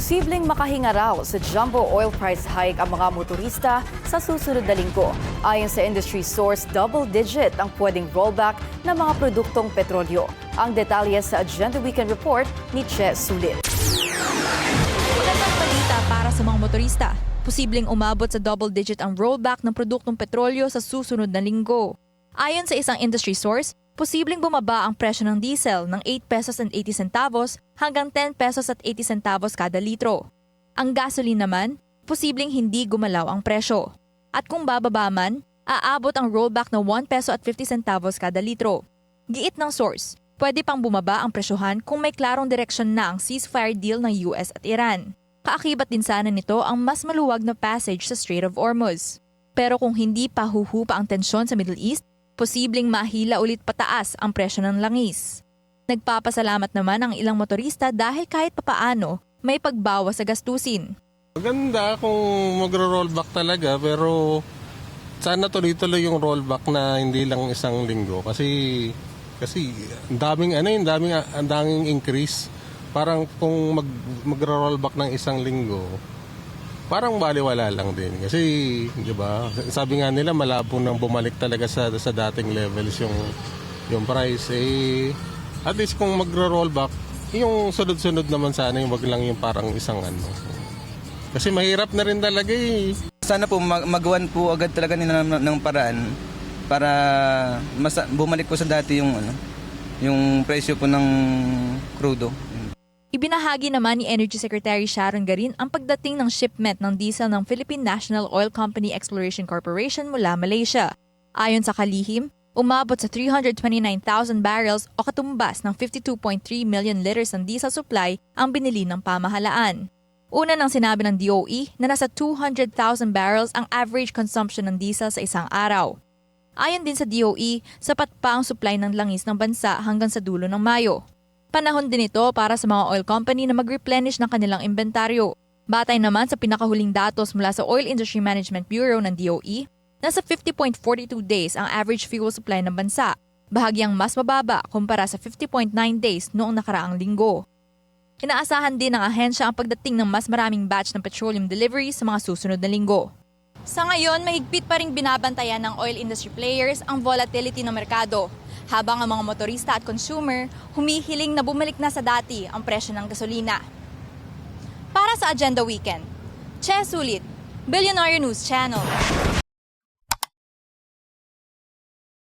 Posibleng makahinga raw sa jumbo oil price hike ang mga motorista sa susunod na linggo. Ayon sa industry source, double-digit ang pwedeng rollback ng mga produktong petrolyo. Ang detalye sa Agenda Weekend Report ni Che Sulit. Magandang balita para sa mga motorista. Posibleng umabot sa double-digit ang rollback ng produktong petrolyo sa susunod na linggo. Ayon sa isang industry source, posibleng bumaba ang presyo ng diesel ng 8 pesos and 80 centavos hanggang 10 pesos at 80 centavos kada litro. Ang gasoline naman, posibleng hindi gumalaw ang presyo. At kung bababa man, aabot ang rollback na 1 peso at 50 centavos kada litro. Giit ng source, pwede pang bumaba ang presyohan kung may klarong direksyon na ang ceasefire deal ng US at Iran. Kaakibat din sana nito ang mas maluwag na passage sa Strait of Hormuz. Pero kung hindi pa huhupa ang tensyon sa Middle East, posibleng mahila ulit pataas ang presyo ng langis. Nagpapasalamat naman ang ilang motorista dahil kahit papaano may pagbawas sa gastusin. Maganda kung magro-rollback talaga pero sana tuloy-tuloy yung rollback na hindi lang isang linggo kasi ang daming increase. Parang kung magro-rollback ng isang linggo, parang baliwala lang din. Kasi, di ba, sabi nga nila malabo nang bumalik talaga sa dating levels yung price. At least kung magro-rollback, yung sunod-sunod naman sana yung wag lang yung parang isang ano. Kasi mahirap na rin talaga eh. Sana po magawan po agad talaga nila ng paraan para bumalik po sa dati yung presyo po ng crudo. Ibinahagi naman ni Energy Secretary Sharon Garin ang pagdating ng shipment ng diesel ng Philippine National Oil Company Exploration Corporation mula Malaysia. Ayon sa kalihim, umabot sa 329,000 barrels o katumbas ng 52.3 million liters ng diesel supply ang binili ng pamahalaan. Una nang sinabi ng DOE na nasa 200,000 barrels ang average consumption ng diesel sa isang araw. Ayon din sa DOE, sapat pa ang supply ng langis ng bansa hanggang sa dulo ng Mayo. Panahon din ito para sa mga oil company na mag-replenish ng kanilang inventaryo. Batay naman sa pinakahuling datos mula sa Oil Industry Management Bureau ng DOE, nasa 50.42 days ang average fuel supply ng bansa, bahagyang mas mababa kumpara sa 50.9 days noong nakaraang linggo. Inaasahan din ng ahensya ang pagdating ng mas maraming batch ng petroleum delivery sa mga susunod na linggo. Sa ngayon, mahigpit pa ring binabantayan ng oil industry players ang volatility ng merkado, habang ang mga motorista at consumer humihiling na bumalik na sa dati ang presyo ng gasolina. Para sa Agenda Weekend, Che Sulit, Billionaire News Channel.